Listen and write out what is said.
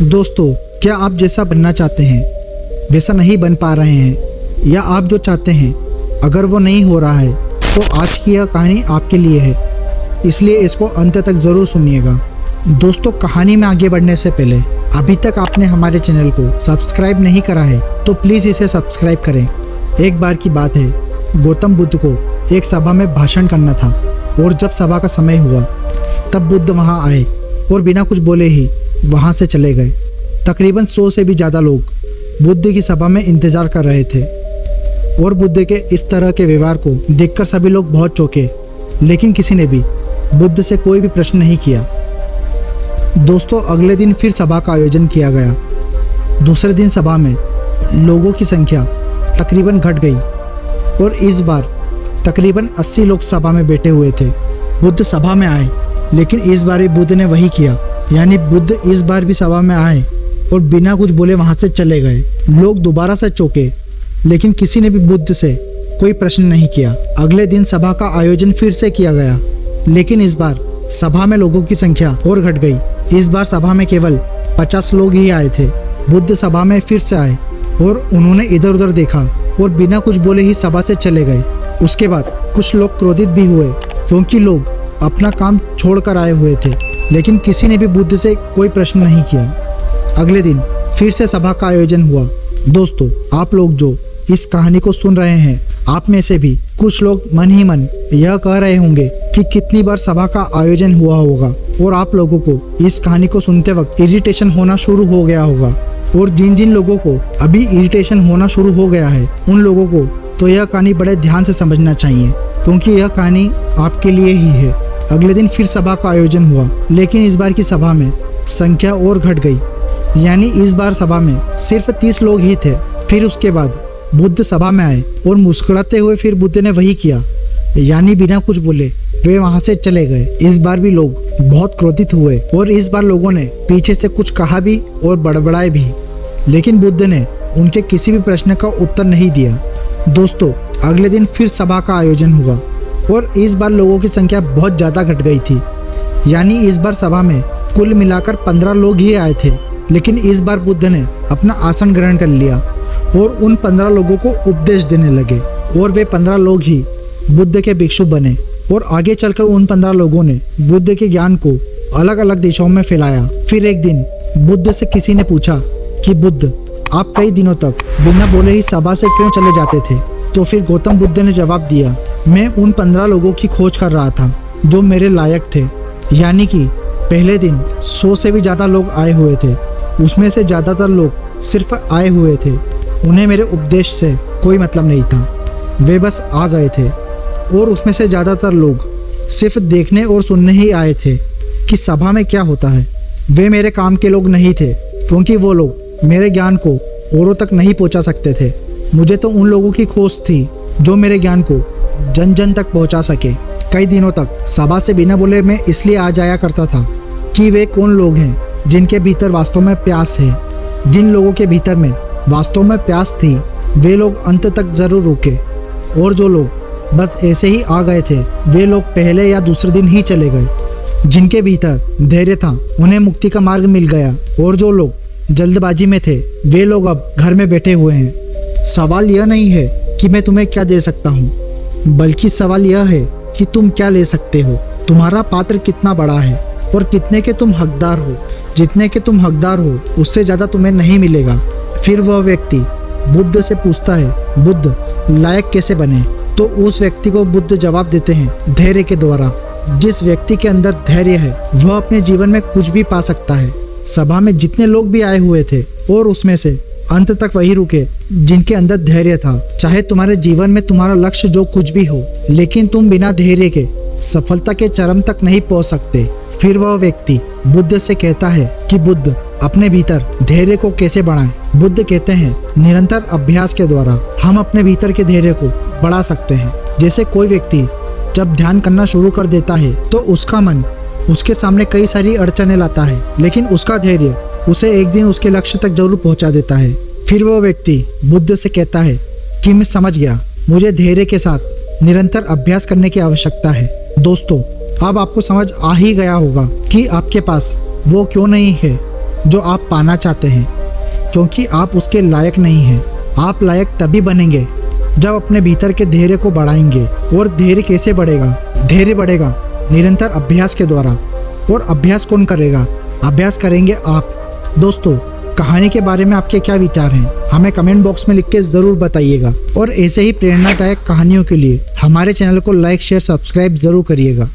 दोस्तों, क्या आप जैसा बनना चाहते हैं वैसा नहीं बन पा रहे हैं, या आप जो चाहते हैं अगर वो नहीं हो रहा है, तो आज की यह कहानी आपके लिए है, इसलिए इसको अंत तक ज़रूर सुनिएगा। दोस्तों, कहानी में आगे बढ़ने से पहले अभी तक आपने हमारे चैनल को सब्सक्राइब नहीं करा है तो प्लीज़ इसे सब्सक्राइब करें। एक बार की बात है, गौतम बुद्ध को एक सभा में भाषण करना था और जब सभा का समय हुआ तब बुद्ध वहाँ आए और बिना कुछ बोले ही वहाँ से चले गए। तकरीबन 100 से भी ज़्यादा लोग बुद्ध की सभा में इंतज़ार कर रहे थे और बुद्ध के इस तरह के व्यवहार को देखकर सभी लोग बहुत चौंके, लेकिन किसी ने भी बुद्ध से कोई भी प्रश्न नहीं किया। दोस्तों, अगले दिन फिर सभा का आयोजन किया गया। दूसरे दिन सभा में लोगों की संख्या तकरीबन घट गई और इस बार तकरीबन 80 लोग सभा में बैठे हुए थे। बुद्ध सभा में आए, लेकिन इस बार भी बुद्ध ने वही किया, यानी बुद्ध इस बार भी सभा में आए और बिना कुछ बोले वहां से चले गए। लोग दोबारा से चौंके, लेकिन किसी ने भी बुद्ध से कोई प्रश्न नहीं किया। अगले दिन सभा का आयोजन फिर से किया गया, लेकिन इस बार सभा में लोगों की संख्या और घट गई। इस बार सभा में केवल 50 लोग ही आए थे। बुद्ध सभा में फिर से आए और उन्होंने इधर उधर देखा और बिना कुछ बोले ही सभा से चले गए। उसके बाद कुछ लोग क्रोधित भी हुए, क्योंकि लोग अपना काम छोड़कर आए हुए थे, लेकिन किसी ने भी बुद्ध से कोई प्रश्न नहीं किया। अगले दिन फिर से सभा का आयोजन हुआ। दोस्तों, आप लोग जो इस कहानी को सुन रहे हैं, आप में से भी कुछ लोग मन ही मन यह कह रहे होंगे कि कितनी बार सभा का आयोजन हुआ होगा, और आप लोगों को इस कहानी को सुनते वक्त इरिटेशन होना शुरू हो गया होगा। और जिन जिन लोगों को अभी इरिटेशन होना शुरू हो गया है, उन लोगों को तो यह कहानी बड़े ध्यान से समझना चाहिए, क्योंकि यह कहानी आपके लिए ही है। अगले दिन फिर सभा का आयोजन हुआ, लेकिन इस बार की सभा में संख्या और घट गई, यानी इस बार सभा में सिर्फ 30 लोग ही थे। फिर उसके बाद बुद्ध सभा में आए और मुस्कुराते हुए फिर बुद्ध ने वही किया, यानी बिना कुछ बोले वे वहां से चले गए। इस बार भी लोग बहुत क्रोधित हुए और इस बार लोगों ने पीछे से कुछ कहा भी और बड़बड़ाए भी, लेकिन बुद्ध ने उनके किसी भी प्रश्न का उत्तर नहीं दिया। दोस्तों, अगले दिन फिर सभा का आयोजन हुआ और इस बार लोगों की संख्या बहुत ज़्यादा घट गई थी, यानी इस बार सभा में कुल मिलाकर 15 लोग ही आए थे। लेकिन इस बार बुद्ध ने अपना आसन ग्रहण कर लिया और उन 15 लोगों को उपदेश देने लगे, और वे 15 लोग ही बुद्ध के भिक्षु बने। और आगे चलकर उन 15 लोगों ने बुद्ध के ज्ञान को अलग अलग दिशाओं में फैलाया। फिर एक दिन बुद्ध से किसी ने पूछा कि बुद्ध, आप कई दिनों तक बिना बोले ही सभा से क्यों चले जाते थे? तो फिर गौतम बुद्ध ने जवाब दिया, मैं उन 15 लोगों की खोज कर रहा था जो मेरे लायक थे। यानी कि पहले दिन 100 से भी ज़्यादा लोग आए हुए थे, उसमें से ज़्यादातर लोग सिर्फ आए हुए थे, उन्हें मेरे उपदेश से कोई मतलब नहीं था, वे बस आ गए थे। और उसमें से ज़्यादातर लोग सिर्फ देखने और सुनने ही आए थे कि सभा में क्या होता है। वे मेरे काम के लोग नहीं थे, क्योंकि वो लोग मेरे ज्ञान को औरों तक नहीं पहुंचा सकते थे। मुझे तो उन लोगों की खोज थी जो मेरे ज्ञान को जन जन तक पहुंचा सके। कई दिनों तक सभा से बिना बोले मैं इसलिए आ जाया करता था कि वे कौन लोग हैं जिनके भीतर वास्तव में प्यास है। जिन लोगों के भीतर में वास्तव में प्यास थी, वे लोग अंत तक जरूर रुके, और जो लोग बस ऐसे ही आ गए थे, वे लोग पहले या दूसरे दिन ही चले गए। जिनके भीतर धैर्य था, उन्हें मुक्ति का मार्ग मिल गया, और जो लोग जल्दबाजी में थे, वे लोग अब घर में बैठे हुए हैं। सवाल यह नहीं है कि मैं तुम्हें क्या दे सकता हूँ, बल्कि सवाल यह है कि तुम क्या ले सकते हो। तुम्हारा पात्र कितना बड़ा है और कितने के तुम हकदार हो। जितने के तुम हकदार हो, उससे ज़्यादा तुम्हें नहीं मिलेगा। फिर वह व्यक्ति बुद्ध से पूछता है, बुद्ध, लायक कैसे बने? तो उस व्यक्ति को बुद्ध जवाब देते हैं, धैर्य के द्वारा। जिस व्यक्ति के अंदर धैर्य है, वह अपने जीवन में कुछ भी पा सकता है। सभा में जितने लोग भी आए हुए थे, और उसमें से अंत तक वही रुके जिनके अंदर धैर्य था। चाहे तुम्हारे जीवन में तुम्हारा लक्ष्य जो कुछ भी हो, लेकिन तुम बिना धैर्य के सफलता के चरम तक नहीं पहुंच सकते। फिर वह व्यक्ति बुद्ध से कहता है कि बुद्ध, अपने भीतर धैर्य को कैसे बढ़ाएं? बुद्ध कहते हैं, निरंतर अभ्यास के द्वारा हम अपने भीतर के धैर्य को बढ़ा सकते हैं। जैसे कोई व्यक्ति जब ध्यान करना शुरू कर देता है, तो उसका मन उसके सामने कई सारी अड़चनें लाता है, लेकिन उसका धैर्य उसे एक दिन उसके लक्ष्य तक जरूर पहुंचा देता है। फिर वह व्यक्ति बुद्ध से कहता है कि मैं समझ गया, मुझे धैर्य के साथ निरंतर अभ्यास करने की आवश्यकता है। दोस्तों, अब आपको समझ आ ही गया होगा कि आपके पास वो क्यों नहीं है जो आप पाना चाहते हैं, क्योंकि आप उसके लायक नहीं हैं। आप लायक तभी बनेंगे जब अपने भीतर के धैर्य को बढ़ाएंगे। और धैर्य कैसे बढ़ेगा? धैर्य बढ़ेगा निरंतर अभ्यास के द्वारा। और अभ्यास कौन करेगा? अभ्यास करेंगे आप। दोस्तों, कहानी के बारे में आपके क्या विचार हैं? हमें कमेंट बॉक्स में लिख के ज़रूर बताइएगा। और ऐसे ही प्रेरणादायक कहानियों के लिए हमारे चैनल को लाइक, शेयर, सब्सक्राइब ज़रूर करिएगा।